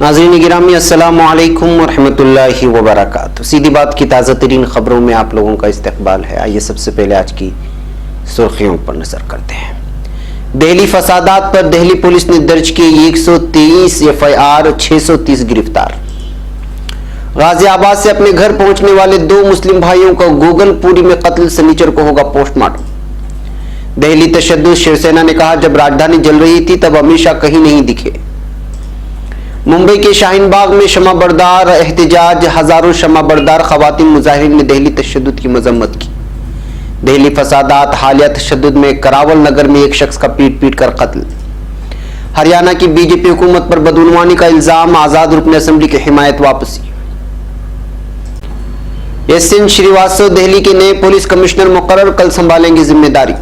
नाज़रीन गिरामी अस्सलामु अलैकुम वरहमतुल्लाहि वबरकातुहू। सीधी बात की ताज़ा तरीन खबरों में आप लोगों का इस्तकबाल है। आइए सबसे पहले आज की सुर्खियों पर नजर करते हैं। दिल्ली फसादात पर दिल्ली पुलिस ने दर्ज किए 123 FIR, 630 गिरफ्तार। गाजियाबाद से अपने घर पहुंचने वाले 2 मुस्लिम भाइयों का गोगलपुरी में कत्ल, शनिचर को होगा पोस्टमार्टम। दिल्ली तशद्दुद, शिवसेना ने कहा जब राजधानी जल रही थी तब अमित शाह कहीं नहीं दिखे। मुंबई के शाहीन बाग में शमा बरदार एहतजाज, हजारों शमा बरदार खवातीन मुजाहिरीन ने दिल्ली तशद्दुद की मजम्मत की। दिल्ली फसादात, हालिया तशद्दुद में करावल नगर में एक शख्स का पीट कर कत्ल। हरियाणा की बीजेपी हुकूमत पर बदउनवानी का इल्जाम, आजाद रुकन असेंबली की हिमायत वापसी। SN श्रीवास्तव दिल्ली के नए पुलिस कमिश्नर मुकर्रर, कल संभालेंगे जिम्मेदारी।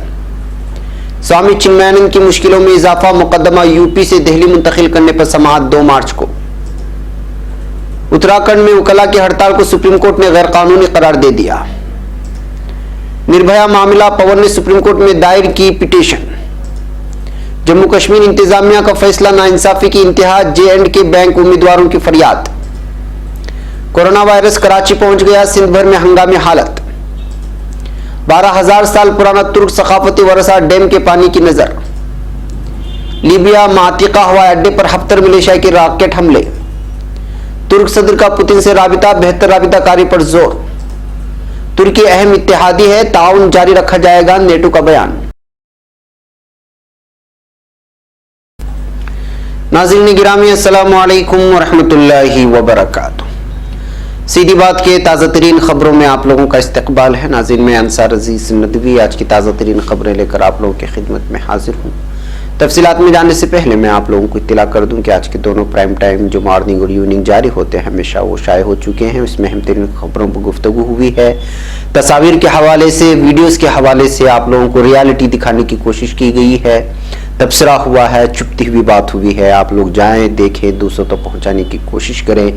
स्वामी चिन्मयानंद की मुश्किलों में इजाफा, मुकदमा यूपी से दिल्ली मुंतकिल करने पर समाअत 2 मार्च को। उत्तराखंड में वकला की हड़ताल को सुप्रीम कोर्ट ने गैर कानूनी करार दे दिया। निर्भया मामला, पवन ने सुप्रीम कोर्ट में दायर की पिटीशन। जम्मू कश्मीर इंतजामिया का फैसला, नाइंसाफी की इंतहा, J&K बैंक उम्मीदवारों की फरियाद। कोरोना वायरस कराची पहुंच गया, सिंध भर में हंगामी हालत। 12,000 साल पुराना तुर्क सकाफती वरसा डैम के पानी की नजर। लीबिया मातिका हवाई अड्डे पर हफ्तर मिलिशिया के रॉकेट हमले। तुर्क सदर का पुतिन से राबिता, बेहतर राबिताकारी पर जोर। तुर्की अहम इत्तेहादी है, ताउन जारी रखा जाएगा, नेटो का बयान। नाज़रीन गिरामी अस्सलामु अलैकुम वरहमतुल्लाहि वबरकातुहू। सीधी बात के ताज़ा तरीन खबरों में आप लोगों का इस्तकबाल है। नाज़रीन मैं अंसार अजीज नदवी आज की ताज़ा तरीन खबरें लेकर आप लोगों की खिदमत में हाजिर हूँ। तफसीलात में जाने से पहले मैं आप लोगों को इत्तला कर दूं कि आज के दोनों प्राइम टाइम जो मॉर्निंग और इवनिंग जारी होते हैं हमेशा वो शाये हो चुके हैं। इसमें अहम तरीन खबरों पर गुफ्तगू हुई है, तस्वीर के हवाले से, वीडियोस के हवाले से आप लोगों को रियलिटी दिखाने की कोशिश की गई है, तबसरा हुआ है, चुपती हुई बात हुई है। आप लोग जाएँ, देखें, दूसरों तक पहुँचाने की कोशिश करें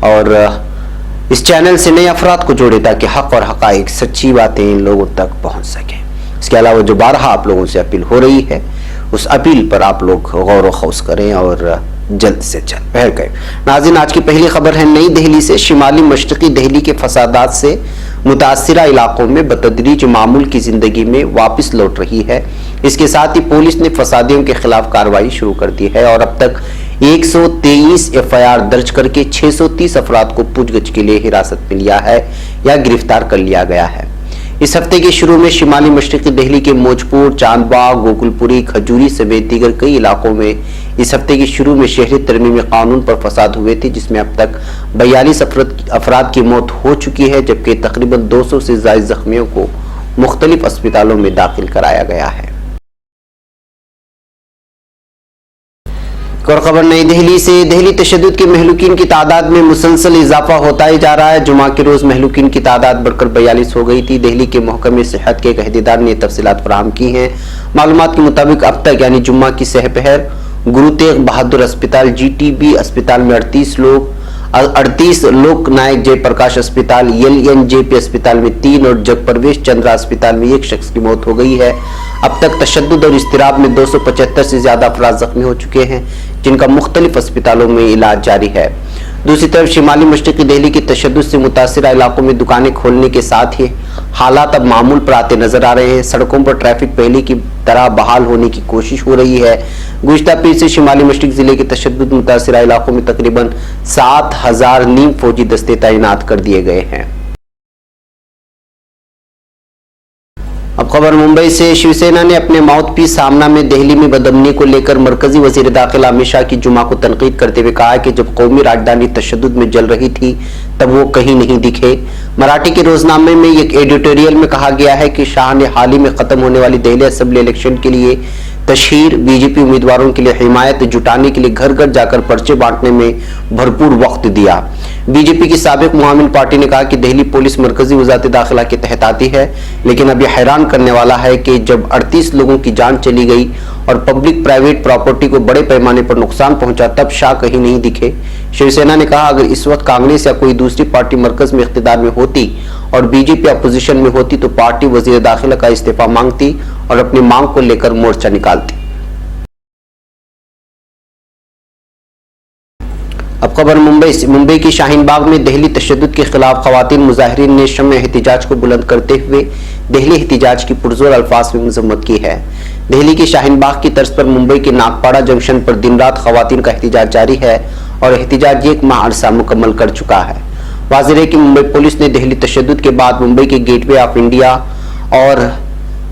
और इस चैनल से नए अफराद को जोड़े ताकि हक और हकाइक, सच्ची बातें लोगों तक पहुँच सकें। इसके अलावा जो बारहा आप लोगों से अपील हो रही है उस अपील पर आप लोग गौर व खौस करें और जल्द से जल्द पहल करें। नाज़रीन आज की पहली खबर है नई दिल्ली से। शिमाली मशरक़ी दिल्ली के फसादात से मुतासिरा इलाकों में बतदरीज मामूल की जिंदगी में वापस लौट रही है। इसके साथ ही पुलिस ने फसादियों के खिलाफ कार्रवाई शुरू कर दी है और अब तक 123 FIR दर्ज करके 630 अफराद को पूछगछ के लिए हिरासत में लिया है या गिरफ्तार कर लिया गया है। इस हफ्ते के शुरू में शिमाली मशरक़ी दिल्ली के मौजपुर, चांदबाग, गोकुलपुरी, खजूरी समेत दीगर कई इलाकों में इस हफ्ते के शुरू में शहरी तरमीमी कानून पर फसाद हुए थे, जिसमें अब तक 42 अफराद की मौत हो चुकी है, जबकि तकरीबन 200 से ज़ायद जख्मियों को मुख्तलिफ अस्पतालों में दाखिल कराया गया है। और खबर नई दिल्ली से। दिल्ली तशद्दुद के महलूकीन की तादाद में मुसलसल इजाफा होता ही जा रहा है। जुमा के रोज महलूकीन की तादाद बढ़कर 42 हो गई थी। दिल्ली के महकमे सेहत के एक अहदेदार ने तफसीलात फराहम की हैं। मालूमात के मुताबिक अब तक यानी जुम्मा की सहपहर गुरु तेग बहादुर अस्पताल GTB अस्पताल में 38 लोक नायक जयप्रकाश अस्पताल, LNJP अस्पताल में 3 और जगप्रवेश चंद्रा अस्पताल में 1 शख्स की मौत हो गई है। अब तक तशद्दुद और इस्तिराब में 275 से ज्यादा अफराद जख्मी हो चुके हैं, जिनका मुख्तलिफ अस्पतालों में इलाज जारी है। दूसरी तरफ शिमाली मशरक़ी दिल्ली की तशद्दुद से मुतासिरा इलाकों में दुकानें खोलने के साथ ही हालात अब मामूल पर आते नजर आ रहे हैं। सड़कों पर ट्रैफिक पहले की तरह बहाल होने की कोशिश हो रही है। गुज़िश्ता पीर से शिमाली मशरक़ जिले के तशद्दुद मुतासिरा इलाकों में तकरीबन 7,000 नीम फौजी दस्ते तैनात कर दिए गए हैं। अब खबर मुंबई से। शिवसेना ने अपने माउथपीस सामना में दिल्ली में बदअमनी को लेकर मरकजी वजीर दाखिला अमित शाह की जुमा को तनकीद करते हुए कहा कि जब कौमी राजधानी तशद्दुद में जल रही थी तब वो कहीं नहीं दिखे। मराठी के रोजनामे में एक एडिटोरियल में कहा गया है कि शाह ने हाल ही में खत्म होने वाली दिल्ली असेंबली इलेक्शन के लिए तशहीर, बीजेपी उम्मीदवारों के लिए हिमायत जुटाने के लिए घर घर जाकर पर्चे बांटने में भरपूर वक्त दिया। बीजेपी की साबिक मुआविन पार्टी ने कहा कि दिल्ली पुलिस मरकजी वजारत दाखिला के तहत आती है, लेकिन अब यह हैरान करने वाला है कि जब 38 लोगों की जान चली गई और पब्लिक प्राइवेट प्रॉपर्टी को बड़े पैमाने पर नुकसान पहुंचा तब शाह कहीं नहीं दिखे। शिवसेना ने कहा अगर इस वक्त कांग्रेस या कोई दूसरी पार्टी मरकज में इख्तिदार में होती और बीजेपी अपोजिशन में होती तो पार्टी वजीर दाखिला का इस्तीफा मांगती और अपनी मांग को लेकर मोर्चा निकालती। अब खबर मुंबई से। मुंबई की शाहीन बाग में दहली तशद्दुद के खिलाफ खवातीन मुजाहिरीन ने शम्म एहतिजाज को बुलंद करते हुए दहली एहतिजाज की पुरजोर अल्फाज में मजम्मत की है। दहली की शाहीन बाग की तर्ज पर मुंबई के नागपाड़ा जंक्शन पर दिन रात खवातीन का एहतिजाज जारी है और एहतिजाज 1 माह अरसा मुकम्मल कर चुका है। वाज़ेह है कि मुंबई पुलिस ने दहली तशद्दुद के बाद मुंबई के गेटवे ऑफ इंडिया और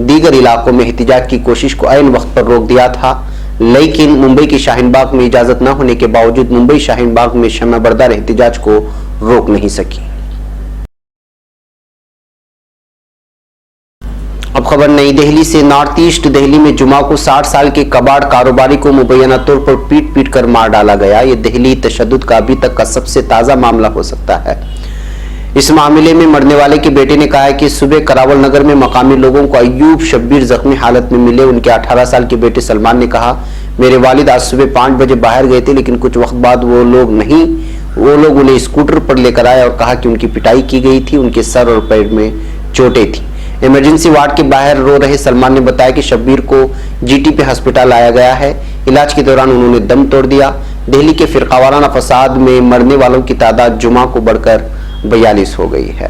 दीगर इलाकों में एहतिजाज की कोशिश को ऐन वक्त पर रोक दिया था, लेकिन मुंबई की शाहीन बाग में इजाजत न होने के बावजूद मुंबई शाहीन बाग में शम्म बरदार एहतिजाज को रोक नहीं सकी। अब खबर नई दिल्ली से। नॉर्थ ईस्ट दिल्ली में जुमा को 60 साल के कबाड़ कारोबारी को मुबैना तौर पर पीट पीट कर मार डाला गया। ये दिल्ली तशद्दुद का अभी तक का सबसे ताजा मामला हो सकता है। इस मामले में मरने वाले के बेटे ने कहा है कि सुबह करावल नगर में मकामी लोगों को अयूब शब्बीर जख्मी हालत में मिले। उनके 18 साल के बेटे सलमान ने कहा, मेरे वालिद आज सुबह 5 बजे बाहर गए थे, लेकिन कुछ वक्त बाद वो लोग उन्हें स्कूटर पर लेकर आए और कहा कि उनकी पिटाई की गई थी। उनके सर और पैर में चोटें थी। इमरजेंसी वार्ड के बाहर रो रहे सलमान ने बताया कि शब्बीर को जीटी पे अस्पताल लाया गया है। इलाज के दौरान उन्होंने दम तोड़ दिया। दिल्ली के फिरकावाराना फसाद में मरने वालों की तादाद जुमा को बढ़कर 42 हो गई है।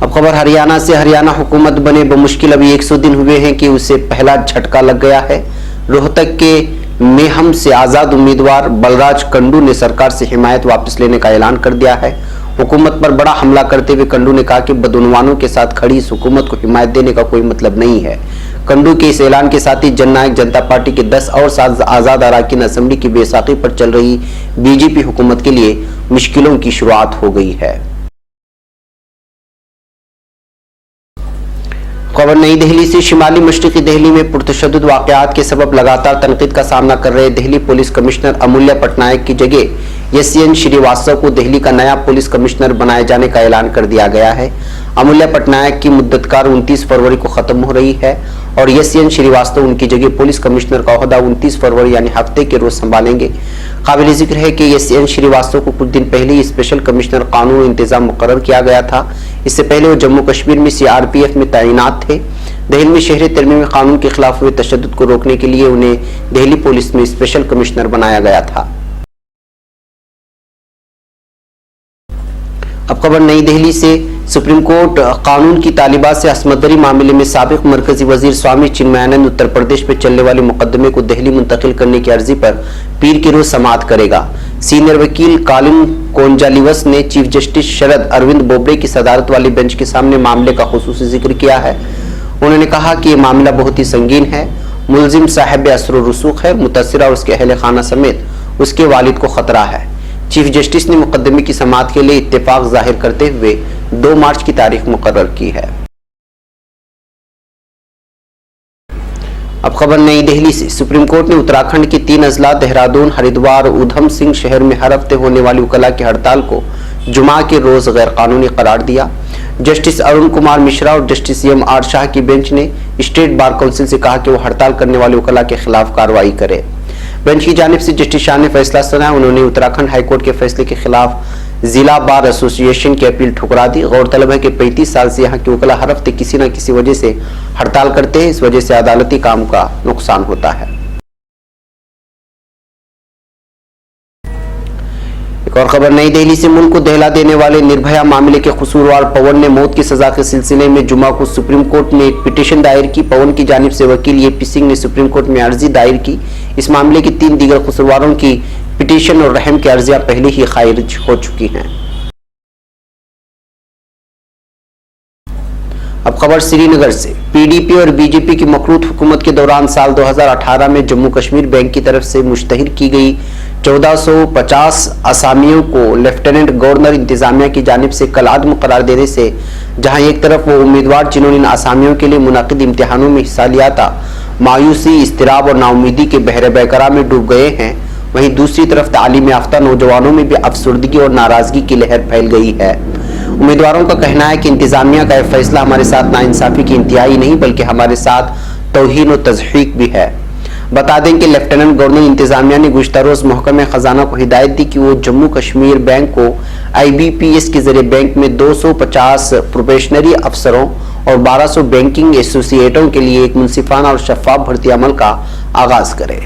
अब खबर हरियाणा से। हरियाणा हुकूमत बने बमुश्किल अभी 100 दिन हुए हैं कि उसे पहला झटका लग गया है। रोहतक के मेहम से आजाद उम्मीदवार बलराज कंडू ने सरकार से हिमायत वापस लेने का ऐलान कर दिया है। हुकूमत पर बड़ा हमला करते हुए कंडू ने कहा कि बदउनवानों के साथ खड़ी इस हुकूमत को हिमायत देने का कोई मतलब नहीं है। कंडू के इस ऐलान के साथ ही जननायक जनता पार्टी के 10 और आजाद अराकीन असेंबली की बेसाखी पर चल रही बीजेपी हुकूमत के लिए मुश्किलों की शुरुआत हो गई है। खबर नई दिल्ली से। शिमाली मशरकी दिल्ली में पुरतशद्दुद वाकयात के सबब लगातार तनकीद का सामना कर रहे दिल्ली पुलिस कमिश्नर अमूल्य पटनायक की जगह एसएन श्रीवास्तव को दिल्ली का नया पुलिस कमिश्नर बनाए जाने का ऐलान कर दिया गया है। अमूल्य पटनायक की मुद्दतकार 29 फरवरी को खत्म हो रही है और एसएन श्रीवास्तव उनकी जगह पुलिस कमिश्नर का ओहदा 29 फरवरी यानी हफ्ते के रोज संभालेंगे। काबिल जिक्र है कि एसएन श्रीवास्तव को कुछ दिन पहले ही स्पेशल कमिश्नर कानून इंतजाम मुकर्रर किया गया था। इससे पहले वो जम्मू कश्मीर में सीआरपीएफ में तैनात थे। दिल्ली में शहरी तरमीमी कानून के खिलाफ हुए तशद्दुद को रोकने के लिए उन्हें दिल्ली पुलिस में स्पेशल कमिश्नर बनाया गया था। अब खबर नई दिल्ली से। सुप्रीम कोर्ट कानून की तालिबात से असमतदरी मामले में साबिक मरकजी वजीर स्वामी चिन्मयानंद उत्तर प्रदेश में चलने वाले मुकदमे को दिल्ली मुंतकिल करने की अर्जी पर पीर के रोज समाअत करेगा। सीनियर वकील कालिम कोंजालीवस ने चीफ जस्टिस शरद अरविंद बोबडे की सदारत वाली बेंच के सामने मामले का खुसूसी जिक्र किया है। उन्होंने कहा कि यह मामला बहुत ही संगीन है। मुलजिम साहिब असर रसूख है। मुतासिरा और उसके अहल खाना समेत उसके वालिद को खतरा है। चीफ जस्टिस ने मुकदमे की समाअत के लिए इत्तेफाक जाहिर करते हुए 2 मार्च की तारीख मुकर्रर की है। अब खबर नई दिल्ली से। सुप्रीम कोर्ट ने उत्तराखंड के 3 अजला देहरादून, हरिद्वार और उधम सिंह शहर में हर हफ्ते होने वाली वकला की हड़ताल को जुमा के रोज गैर कानूनी करार दिया। जस्टिस अरुण कुमार मिश्रा और जस्टिस एम.आर. शाह की बेंच ने स्टेट बार काउंसिल से कहा कि वो हड़ताल करने वाले वकला के खिलाफ कार्रवाई करे। बेंच की जानिब से जस्टिस शाह ने फैसला सुनाया। उन्होंने उत्तराखंड हाईकोर्ट के फैसले के खिलाफ जिला बार एसोसिएशन की अपील ठुकरा दी। गौरतलब है कि 35 साल से यहाँ के वकला हर हफ्ते किसी न किसी वजह से हड़ताल करते हैं। इस वजह से अदालती काम का नुकसान होता है। एक और खबर नई दिल्ली से। मुल्क को दहला देने वाले निर्भया मामले के कसूरवार पवन ने मौत की सजा के सिलसिले में जुमा को सुप्रीम कोर्ट में एक पिटीशन दायर की। पवन की जानिब से वकील ए.पी. सिंह ने सुप्रीम कोर्ट में अर्जी दायर की। इस मामले की 3 दीगर कसूरवारों की पिटीशन और रहम की अर्जियां पहले ही खारिज हो चुकी हैं। अब खबर श्रीनगर से। पीडीपी और बीजेपी की मखरूत हुकूमत के दौरान साल 2018 में जम्मू कश्मीर बैंक की तरफ से मुश्तहिर की गई 1450 असामियों को लेफ्टिनेंट गवर्नर इंतजामिया की जानिब से कलअदम करार देने से जहां एक तरफ वो उम्मीदवार जिन्होंने इन असामियों के लिए मुनाकिद इम्तिहानों में हिस्सा लिया था मायूसी, इस्तिराब और नाउमीदी के बहरे बेकरार में डूब गए हैं, वहीं दूसरी तरफ तालीम याफ्ता नौजवानों में भी अफसरदगी और नाराजगी की लहर फैल गई है। उम्मीदवारों का कहना है कि इंतजामिया का यह फैसला हमारे साथ नाइंसाफी की इंतहाई नहीं बल्कि हमारे साथ तौहीन और तज़हीक भी है। बता दें कि लेफ्टिनेंट गवर्नर इंतजामिया ने गुज़श्ता रोज महकमे खजाना को हिदायत दी कि वो जम्मू कश्मीर बैंक को IBPS के जरिए बैंक में 250 प्रोबेशनरी अफसरों और 1200 बैंकिंग एसोसिएटों के लिए एक मुंसिफाना और शफाफ भर्ती अमल का आगाज करे।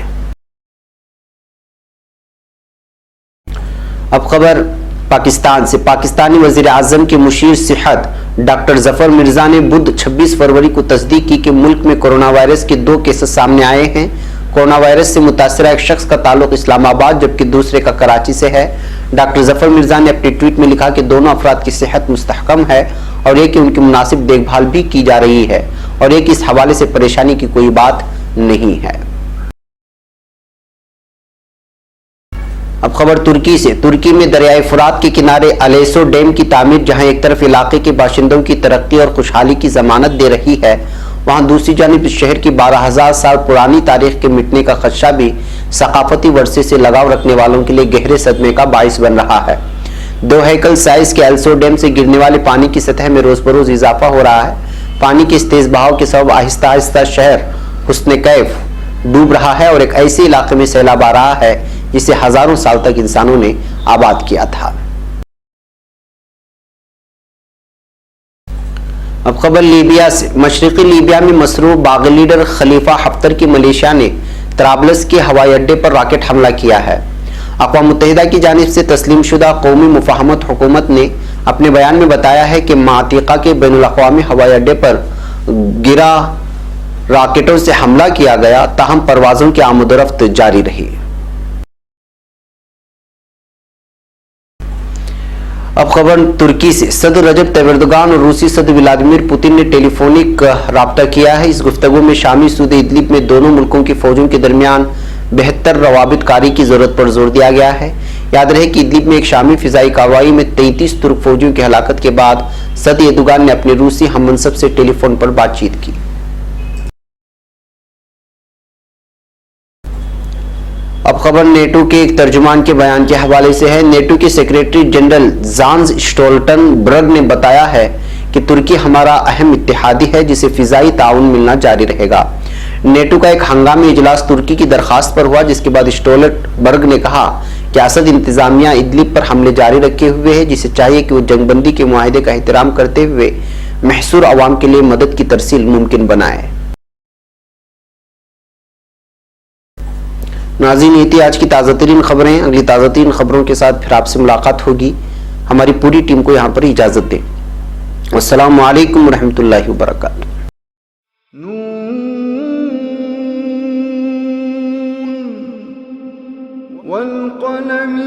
अब खबर पाकिस्तान से। पाकिस्तानी वजीर आजम के मुशीर सेहत डॉक्टर जफर मिर्जा ने बुध 26 फरवरी को तस्दीक की कि मुल्क में कोरोना वायरस के 2 केसेस सामने आए हैं। कोरोना वायरस से मुतासरा एक शख्स का ताल्लुक इस्लामाबाद जबकि दूसरे का कराची से है। डॉक्टर जफर मिर्जा ने अपने ट्वीट में लिखा कि दोनों अफराद की सेहत मुस्तहकम है और एक कि उनकी मुनासिब देखभाल भी की जा रही है और एक इस हवाले से परेशानी की कोई बात नहीं है। अब खबर तुर्की से। तुर्की में दरियाए फुरात के किनारे अलेसो डैम की तामीर जहां एक तरफ इलाके के बाशिंदों की तरक्की और खुशहाली की जमानत दे रही है, वहां दूसरी जानिब इस शहर की 12,000 साल पुरानी तारीख के मिटने का खदशा भी सकाफती वर्षे से लगाव रखने वालों के लिए गहरे सदमे का बाइस बन रहा है। 2 हेकल साइज के एल्सो डैम से गिरने वाले पानी की सतह में रोज बरोज इजाफा हो रहा है। पानी के इस तेज बहाव के सबब आहिस्ता आहिस्ता शहर हुस्न कैफ डूब रहा है और एक ऐसे इलाके में सैलाब आ रहा है जिसे हजारों साल तक इंसानों ने आबाद किया था। अब खबर लीबिया से। मशरकी लीबिया में मसरूफ बागी लीडर खलीफा हफ्तर की मलेशिया ने तराबलस के हवाई अड्डे पर रॉकेट हमला किया है। अक़वाम मुत्तहिदा की जानिब से तस्लीमशुदा कौमी मुफाहमत हुकूमत ने अपने बयान में बताया है कि मातिका के बैनुल अक़वामी हवाई अड्डे पर गिरा रॉकेटों से हमला किया गया, ताहम परवाजों की आमदोरफ्त जारी रही। अब खबर तुर्की से। सदर रजब तैयब एर्दोगान और रूसी सदर व्लादिमीर पुतिन ने टेलीफोनिक राब्ता किया है। इस गुफ्तगू में शामी सूदे इदलिब में दोनों मुल्कों की फौजों के दरमियान बेहतर रवाबित कारी की जरूरत पर जोर दिया गया है। याद रहे कि इदलिब में एक शामी फिजाई कार्रवाई में 33 तुर्क फौजियों की हलाकत के बाद सदर एर्दोगान ने अपने रूसी हममनसब से टेलीफोन पर बातचीत की। अब खबर नेटो के एक तर्जुमान के बयान के हवाले से है। नेटो के सेक्रेटरी जनरल जांस स्टोल्टनबर्ग ने बताया है कि तुर्की हमारा अहम इत्तेहादी है जिसे फिजाई ताउन मिलना जारी रहेगा। नेटो का एक हंगामी इजलास तुर्की की दरखास्त पर हुआ जिसके बाद स्टोल्टनबर्ग ने कहा कि असद इंतजामिया इदलिब पर हमले जारी रखे हुए है, जिसे चाहिए कि वो जंगबंदी के मुआहदे का एहतराम करते हुए महसूर अवाम के लिए मदद की तरसील मुमकिन बनाए। नाज़रीन, ये थी आज की ताज़ा तरीन खबरें। अगली ताज़ा तरीन खबरों के साथ फिर आपसे मुलाकात होगी। हमारी पूरी टीम को यहाँ पर इजाज़त दें। अस्सलामु अलैकुम रहमतुल्लाहि व बरकातुहू। वल क़लम